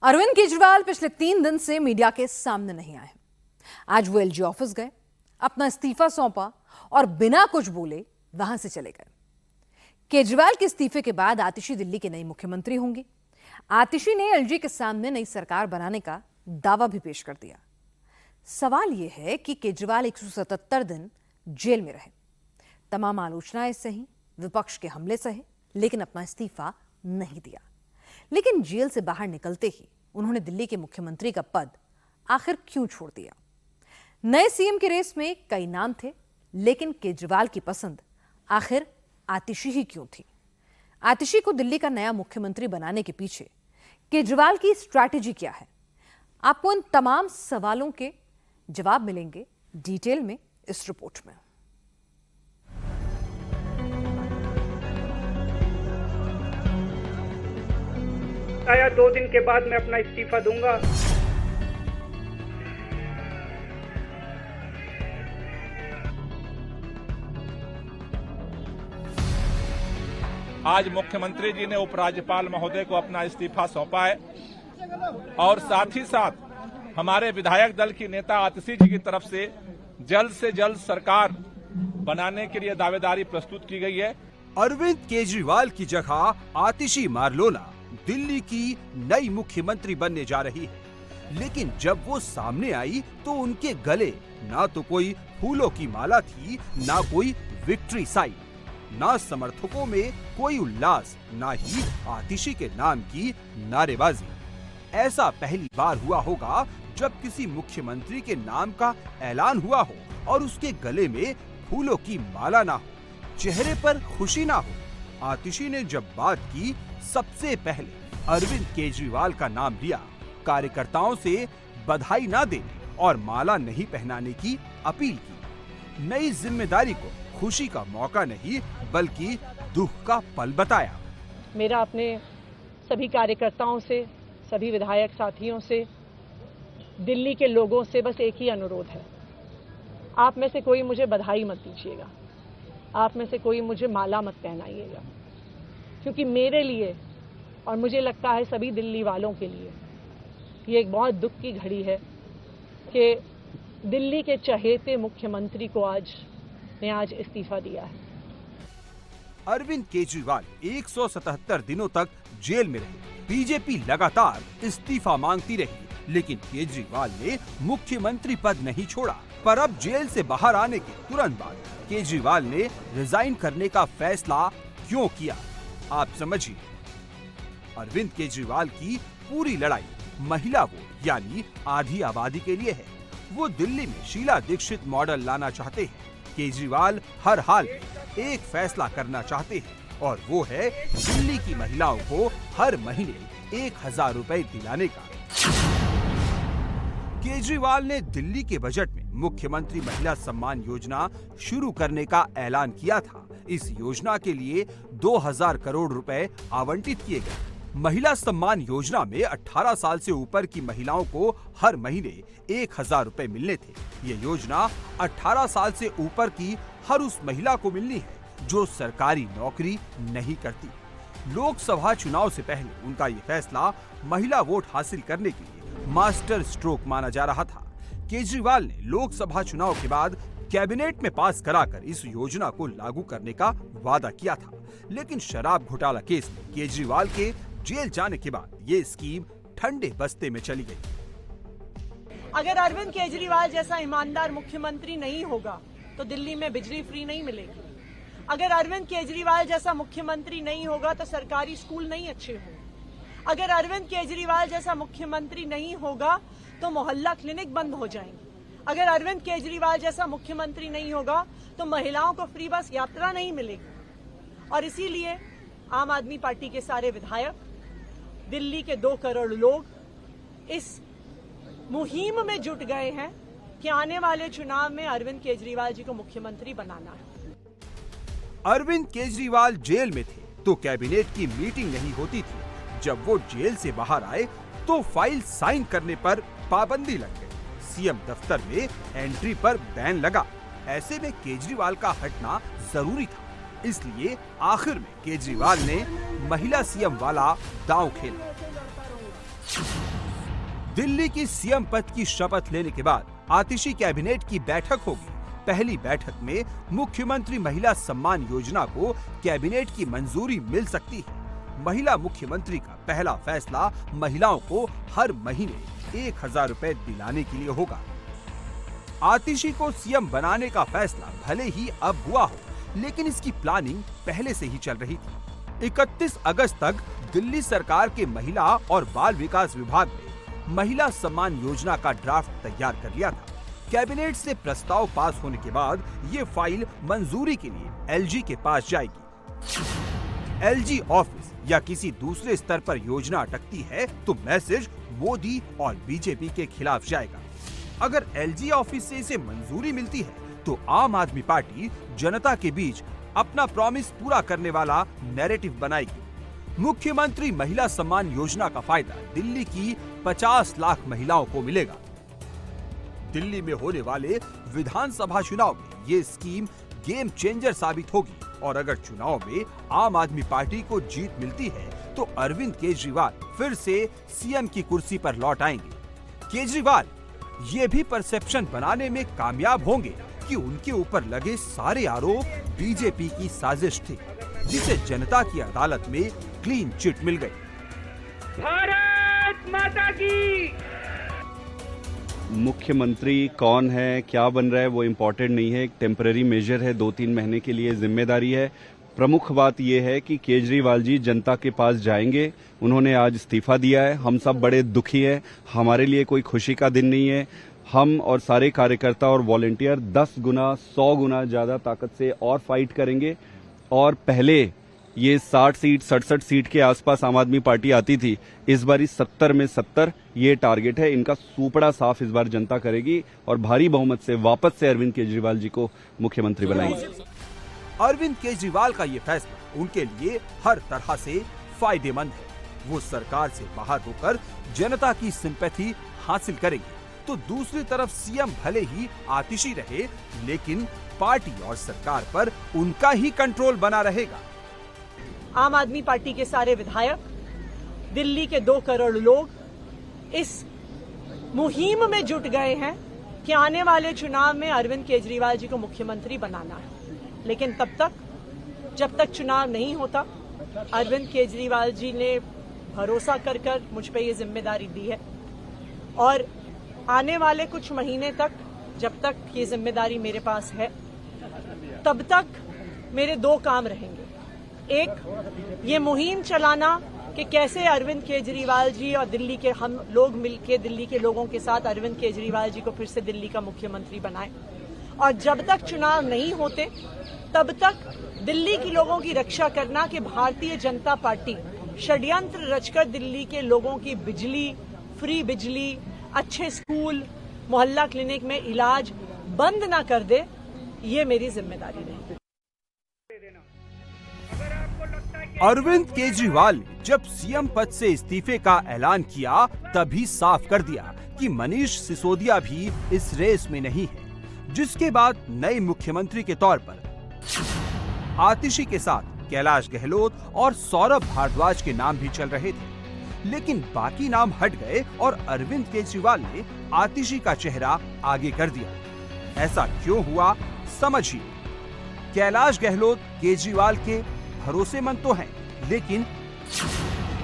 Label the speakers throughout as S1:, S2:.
S1: अरविंद केजरीवाल पिछले 3 दिन से मीडिया के सामने नहीं आए। आज वो एलजी ऑफिस गए, अपना इस्तीफा सौंपा और बिना कुछ बोले वहां से चले गए। केजरीवाल के इस्तीफे के बाद आतिशी दिल्ली के नई मुख्यमंत्री होंगी। आतिशी ने एलजी के सामने नई सरकार बनाने का दावा भी पेश कर दिया। सवाल यह है कि केजरीवाल 177 दिन जेल में रहे, तमाम आलोचनाएं सही, विपक्ष के हमले सहे, लेकिन अपना इस्तीफा नहीं दिया। लेकिन जेल से बाहर निकलते ही उन्होंने दिल्ली के मुख्यमंत्री का पद आखिर क्यों छोड़ दिया? नए सीएम की रेस में कई नाम थे, लेकिन केजरीवाल की पसंद आखिर आतिशी ही क्यों थी? आतिशी को दिल्ली का नया मुख्यमंत्री बनाने के पीछे केजरीवाल की स्ट्रैटेजी क्या है? आपको इन तमाम सवालों के जवाब मिलेंगे डिटेल में इस रिपोर्ट में।
S2: आया 2 दिन के बाद मैं अपना इस्तीफा दूंगा।
S3: आज मुख्यमंत्री जी ने उपराज्यपाल महोदय को अपना इस्तीफा सौंपा है और साथ ही साथ हमारे विधायक दल की नेता आतिशी जी की तरफ से जल्द सरकार बनाने के लिए दावेदारी प्रस्तुत की गई है।
S4: अरविंद केजरीवाल की जगह आतिशी मारलोना दिल्ली की नई मुख्यमंत्री बनने जा रही है, लेकिन जब वो सामने आई तो उनके गले ना तो कोई फूलों की माला थी, ना कोई विक्ट्री साइन, ना समर्थकों में कोई उल्लास, ना ही आतिशी के नाम की नारेबाजी। ऐसा पहली बार हुआ होगा जब किसी मुख्यमंत्री के नाम का ऐलान हुआ हो और उसके गले में फूलों की माला ना हो, चेहरे पर खुशी ना हो। आतिशी ने जब बात की, सबसे पहले अरविंद केजरीवाल का नाम लिया, कार्यकर्ताओं से बधाई ना देने और माला नहीं पहनाने की अपील की। नई जिम्मेदारी को खुशी का मौका नहीं बल्कि दुख का पल बताया।
S5: मेरा अपने सभी कार्यकर्ताओं से, सभी विधायक साथियों से, दिल्ली के लोगों से बस एक ही अनुरोध है, आप में से कोई मुझे बधाई मत दीजिएगा, आप में से कोई मुझे माला मत पहनाइएगा, क्योंकि मेरे लिए और मुझे लगता है सभी दिल्ली वालों के लिए ये एक बहुत दुख की घड़ी है कि दिल्ली के चहेते मुख्यमंत्री को आज इस्तीफा दिया है।
S4: अरविंद केजरीवाल 177 दिनों तक जेल में रहे। बीजेपी लगातार इस्तीफा मांगती रही, लेकिन केजरीवाल ने मुख्यमंत्री पद नहीं छोड़ा। पर अब जेल से बाहर आने के तुरंत बाद केजरीवाल ने रिजाइन करने का फैसला क्यों किया, आप समझिए। अरविंद केजरीवाल की पूरी लड़ाई महिला वोट यानी आधी आबादी के लिए है। वो दिल्ली में शीला दीक्षित मॉडल लाना चाहते हैं। केजरीवाल हर हाल में एक फैसला करना चाहते हैं और वो है दिल्ली की महिलाओं को हर महीने 1000 रुपए दिलाने का। केजरीवाल ने दिल्ली के बजट में मुख्यमंत्री महिला सम्मान योजना शुरू करने का ऐलान किया था। इस योजना के लिए 2000 करोड़ रुपए आवंटित किए गए। महिला सम्मान योजना में 18 साल से ऊपर की महिलाओं को हर महीने 1000 रुपए मिलने थे। ये योजना 18 साल से ऊपर की हर उस महिला को मिलनी है जो सरकारी नौकरी नहीं करती। लोकसभा चुनाव से पहले उनका ये फैसला महिला वोट हासिल करने के लिए मास्टर स्ट्रोक माना जा रहा था। केजरीवाल ने लोकसभा चुनाव के बाद कैबिनेट में पास कराकर इस योजना को लागू करने का वादा किया था, लेकिन शराब घोटाला केस में केजरीवाल के जेल जाने के बाद ये स्कीम ठंडे बस्ते में चली गई।
S5: अगर अरविंद केजरीवाल जैसा ईमानदार मुख्यमंत्री नहीं होगा तो दिल्ली में बिजली फ्री नहीं मिलेगी। अगर अरविंद केजरीवाल जैसा मुख्यमंत्री नहीं होगा तो सरकारी स्कूल नहीं अच्छे होंगे। अगर अरविंद केजरीवाल जैसा मुख्यमंत्री नहीं होगा तो मोहल्ला क्लिनिक बंद हो जाएंगे। अगर अरविंद केजरीवाल जैसा मुख्यमंत्री नहीं होगा तो महिलाओं को फ्री बस यात्रा नहीं मिलेगी। और इसीलिए आम आदमी पार्टी के सारे विधायक, दिल्ली के 2 करोड़ लोग इस मुहिम में जुट गए हैं कि आने वाले चुनाव में अरविंद केजरीवाल जी को मुख्यमंत्री बनाना है।
S4: अरविंद केजरीवाल जेल में थे तो कैबिनेट की मीटिंग नहीं होती थी। जब वो जेल से बाहर आए तो फाइल साइन करने पर पाबंदी लग गई। सीएम दफ्तर में एंट्री पर बैन लगा। ऐसे में केजरीवाल का हटना जरूरी था। इसलिए आखिर में केजरीवाल ने महिला सीएम वाला दांव खेला। दिल्ली की सीएम पद की शपथ लेने के बाद आतिशी कैबिनेट की बैठक होगी। पहली बैठक में मुख्यमंत्री महिला सम्मान योजना को कैबिनेट की मंजूरी मिल सकती है। महिला मुख्यमंत्री का पहला फैसला महिलाओं को हर महीने 1000 रुपए दिलाने के लिए होगा। आतिशी को सीएम बनाने का फैसला भले ही अब हुआ हो, लेकिन इसकी प्लानिंग पहले से ही चल रही थी। 31 अगस्त तक दिल्ली सरकार के महिला और बाल विकास विभाग ने महिला सम्मान योजना का ड्राफ्ट तैयार कर लिया था। कैबिनेट से प्रस्ताव पास होने के बाद ये फाइल मंजूरी के लिए एलजी के पास जाएगी। एलजी ऑफिस या किसी दूसरे स्तर पर योजना अटकती है तो मैसेज मोदी और बीजेपी के खिलाफ जाएगा। अगर एलजी ऑफिस से इसे मंजूरी मिलती है तो आम आदमी पार्टी जनता के बीच अपना प्रॉमिस पूरा करने वाला नैरेटिव बनाएगी। मुख्यमंत्री महिला सम्मान योजना का फायदा दिल्ली की 50 लाख महिलाओं को मिलेगा। दिल्ली में होने वाले विधानसभा चुनाव में ये स्कीम गेम चेंजर साबित होगी और अगर चुनाव में आम आदमी पार्टी को जीत मिलती है तो अरविंद केजरीवाल फिर से सीएम की कुर्सी पर लौट आएंगे। केजरीवाल ये भी परसेप्शन बनाने में कामयाब होंगे कि उनके ऊपर लगे सारे आरोप बीजेपी की साजिश थी, जिसे जनता की अदालत में क्लीन चिट मिल गई।
S2: भारत माता की।
S6: मुख्यमंत्री कौन है, क्या बन रहा है, वो इम्पोर्टेंट नहीं है। एक टेम्पररी मेजर है, 2-3 महीने के लिए जिम्मेदारी है। प्रमुख बात यह है कि केजरीवाल जी जनता के पास जाएंगे। उन्होंने आज इस्तीफा दिया है। हम सब बड़े दुखी हैं। हमारे लिए कोई खुशी का दिन नहीं है। हम और सारे कार्यकर्ता और वॉलंटियर 10 गुना 100 गुना ज्यादा ताकत से और फाइट करेंगे। और पहले ये 60 सीट 67 सीट के आसपास आम आदमी पार्टी आती थी, इस बार 70 में 70 ये टारगेट है। इनका सूपड़ा साफ इस बार जनता करेगी और भारी बहुमत से वापस से अरविंद केजरीवाल जी को मुख्यमंत्री बनाएंगे।
S4: अरविंद केजरीवाल का ये फैसला उनके लिए हर तरह से फायदेमंद है। वो सरकार से बाहर होकर जनता की सिंपैथी हासिल करेंगे, तो दूसरी तरफ सीएम भले ही आतिशी रहे, लेकिन पार्टी और सरकार पर उनका ही कंट्रोल बना रहेगा।
S5: आम आदमी पार्टी के सारे विधायक, दिल्ली के 2 करोड़ लोग इस मुहिम में जुट गए हैं कि आने वाले चुनाव में अरविंद केजरीवाल जी को मुख्यमंत्री बनाना है। लेकिन तब तक, जब तक चुनाव नहीं होता, अरविंद केजरीवाल जी ने भरोसा कर मुझ पे ये जिम्मेदारी दी है और आने वाले कुछ महीने तक, जब तक ये जिम्मेदारी मेरे पास है, तब तक मेरे 2 काम रहेंगे। एक, ये मुहिम चलाना कि कैसे अरविंद केजरीवाल जी और दिल्ली के हम लोग मिलकर दिल्ली के लोगों के साथ अरविंद केजरीवाल जी को फिर से दिल्ली का मुख्यमंत्री बनाएं। और जब तक चुनाव नहीं होते, तब तक दिल्ली के लोगों की रक्षा करना कि भारतीय जनता पार्टी षड्यंत्र रचकर दिल्ली के लोगों की बिजली, फ्री बिजली, अच्छे स्कूल, मोहल्ला क्लिनिक में इलाज बंद ना कर दे। ये मेरी जिम्मेदारी रहेगी।
S4: अरविंद केजरीवाल ने जब सीएम पद से इस्तीफे का ऐलान किया, तभी साफ कर दिया कि मनीष सिसोदिया भी इस रेस में नहीं है, जिसके बाद नए मुख्यमंत्री के तौर पर आतिशी के साथ कैलाश गहलोत और सौरभ भारद्वाज के नाम भी चल रहे थे। लेकिन बाकी नाम हट गए और अरविंद केजरीवाल ने आतिशी का चेहरा आगे कर दिया। ऐसा क्यों हुआ, समझिए। कैलाश गहलोत केजरीवाल के भरोसेमंद तो हैं, लेकिन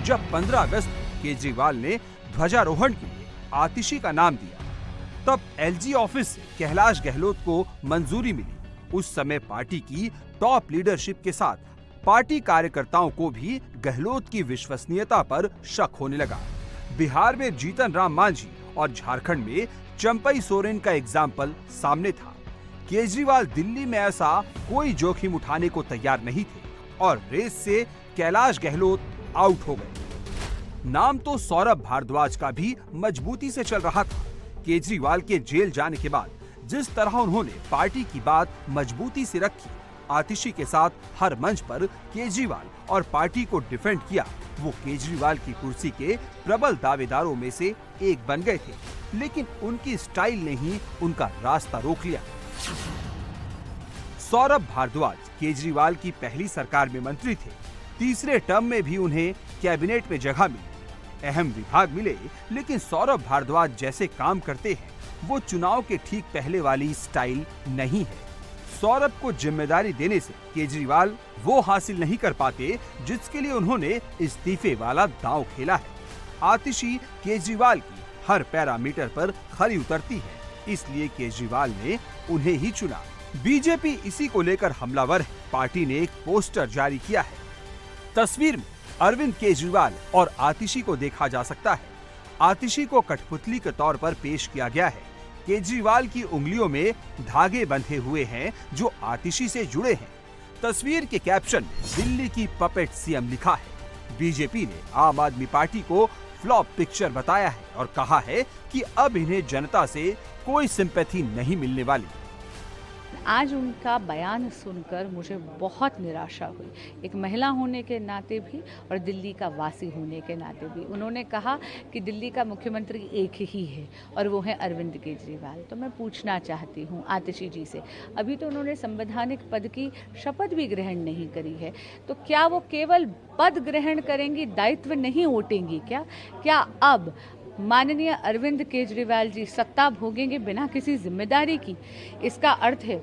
S4: जब 15 अगस्त केजरीवाल ने ध्वजारोहण के लिए आतिशी का नाम दिया, तब एलजी ऑफिस से कैलाश गहलोत को मंजूरी मिली। उस समय पार्टी की टॉप लीडरशिप के साथ पार्टी कार्यकर्ताओं को भी गहलोत की विश्वसनीयता पर शक होने लगा। बिहार में जीतन राम मांझी और झारखंड में चंपई सोरेन का एग्जाम्पल सामने था। केजरीवाल दिल्ली में ऐसा कोई जोखिम उठाने को तैयार नहीं थे और रेस से कैलाश गहलोत आउट हो गए। नाम तो सौरभ भारद्वाज का भी मजबूती से चल रहा था। केजरीवाल के जेल जाने के बाद जिस तरह उन्होंने पार्टी की बात मजबूती से रखी, आतिशी के साथ हर मंच पर केजरीवाल और पार्टी को डिफेंड किया, वो केजरीवाल की कुर्सी के प्रबल दावेदारों में से एक बन गए थे। लेकिन उनकी स्टाइल ने ही उनका रास्ता रोक लिया। सौरभ भारद्वाज केजरीवाल की पहली सरकार में मंत्री थे। तीसरे टर्म में भी उन्हें कैबिनेट में जगह मिली। अहम विभाग मिले, लेकिन सौरभ भारद्वाज जैसे काम करते हैं वो चुनाव के ठीक पहले वाली स्टाइल नहीं है। सौरभ को जिम्मेदारी देने से केजरीवाल वो हासिल नहीं कर पाते जिसके लिए उन्होंने इस्तीफे वाला दांव खेला है। आतिशी केजरीवाल की हर पैरामीटर पर खरी उतरती है, इसलिए केजरीवाल ने उन्हें ही चुना। बीजेपी इसी को लेकर हमलावर है। पार्टी ने एक पोस्टर जारी किया है। तस्वीर में अरविंद केजरीवाल और आतिशी को देखा जा सकता है। आतिशी को कठपुतली के तौर पर पेश किया गया है। केजरीवाल की उंगलियों में धागे बंधे हुए हैं जो आतिशी से जुड़े हैं। तस्वीर के कैप्शन में दिल्ली की पपेट सीएम लिखा है। बीजेपी ने आम आदमी पार्टी को फ्लॉप पिक्चर बताया है और कहा है कि अब इन्हें जनता से कोई सिंपैथी नहीं मिलने वाली।
S7: आज उनका बयान सुनकर मुझे बहुत निराशा हुई, एक महिला होने के नाते भी और दिल्ली का वासी होने के नाते भी। उन्होंने कहा कि दिल्ली का मुख्यमंत्री एक ही है और वो है अरविंद केजरीवाल। तो मैं पूछना चाहती हूँ आतिशी जी से, अभी तो उन्होंने संवैधानिक पद की शपथ भी ग्रहण नहीं करी है, तो क्या वो केवल पद ग्रहण करेंगी, दायित्व नहीं ओटेंगी क्या अब माननीय अरविंद केजरीवाल जी सत्ता भोगेंगे बिना किसी जिम्मेदारी की? इसका अर्थ है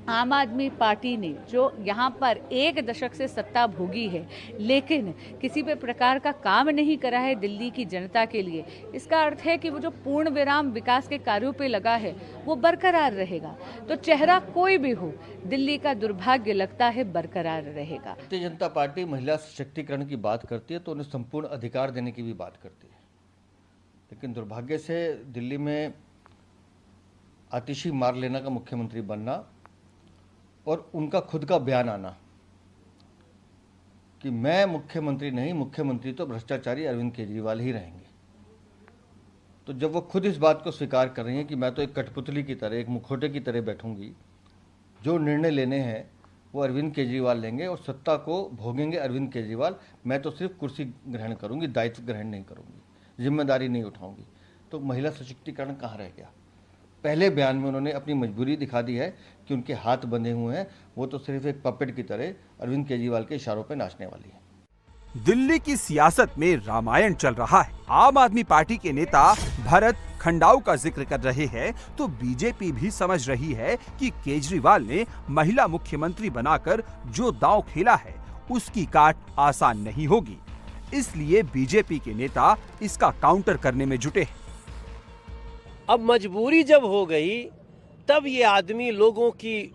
S7: आम आदमी पार्टी ने जो यहाँ पर 1 दशक से सत्ता भोगी है लेकिन किसी भी प्रकार का काम नहीं करा है दिल्ली की जनता के लिए, इसका अर्थ है कि वो जो पूर्ण विराम विकास के कार्यों पे लगा है वो बरकरार रहेगा। तो चेहरा कोई भी हो, दिल्ली का दुर्भाग्य लगता है बरकरार रहेगा।
S8: भारतीय जनता पार्टी महिला सशक्तिकरण की बात करती है तो उन्हें संपूर्ण अधिकार देने की भी बात करती है, लेकिन दुर्भाग्य से दिल्ली में आतिशी मारलेना का मुख्यमंत्री बनना और उनका खुद का बयान आना कि मैं मुख्यमंत्री नहीं, मुख्यमंत्री तो भ्रष्टाचारी अरविंद केजरीवाल ही रहेंगे। तो जब वो खुद इस बात को स्वीकार कर रही हैं कि मैं तो एक कठपुतली की तरह, एक मुखौटे की तरह बैठूंगी, जो निर्णय लेने हैं वो अरविंद केजरीवाल लेंगे और सत्ता को भोगेंगे अरविंद केजरीवाल, मैं तो सिर्फ कुर्सी ग्रहण करूंगी, दायित्व ग्रहण नहीं करूंगी, जिम्मेदारी नहीं उठाऊंगी। तो महिला सशक्तिकरण कहाँ रह गया? पहले बयान में उन्होंने अपनी मजबूरी दिखा दी है कि उनके हाथ बंधे हुए हैं, वो तो सिर्फ एक पपेट की तरह अरविंद केजरीवाल के इशारों पर नाचने वाली है।
S4: दिल्ली की सियासत में रामायण चल रहा है। आम आदमी पार्टी के नेता भरत खंडाऊ का जिक्र कर रहे हैं तो बीजेपी भी समझ रही है कि केजरीवाल ने महिला मुख्यमंत्री बनाकर जो दांव खेला है उसकी काट आसान नहीं होगी, इसलिए बीजेपी के नेता इसका काउंटर करने में जुटे हैं।
S9: अब मजबूरी जब हो गई तब ये आदमी लोगों की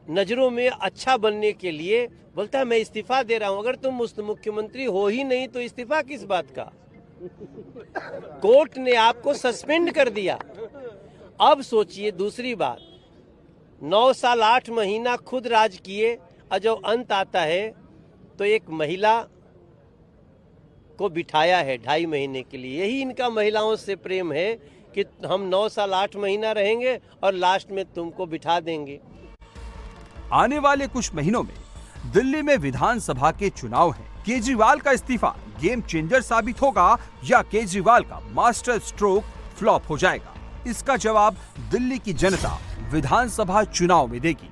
S9: नजरों में अच्छा बनने के लिए बोलता है मैं इस्तीफा दे रहा हूं। अगर तुम मुख्यमंत्री हो ही नहीं तो इस्तीफा किस बात का? कोर्ट ने आपको सस्पेंड कर दिया। अब सोचिए दूसरी बात, 9 साल 8 महीना खुद राज किए और जब अंत आता है तो एक महिला को बिठाया है 2.5 महीने के लिए। यही इनका महिलाओं से प्रेम है कि हम 9 साल 8 महीना रहेंगे और लास्ट में तुमको बिठा देंगे।
S4: आने वाले कुछ महीनों में दिल्ली में विधानसभा के चुनाव हैं। केजरीवाल का इस्तीफा गेम चेंजर साबित होगा या केजरीवाल का मास्टर स्ट्रोक फ्लॉप हो जाएगा? इसका जवाब दिल्ली की जनता विधानसभा चुनाव में देगी।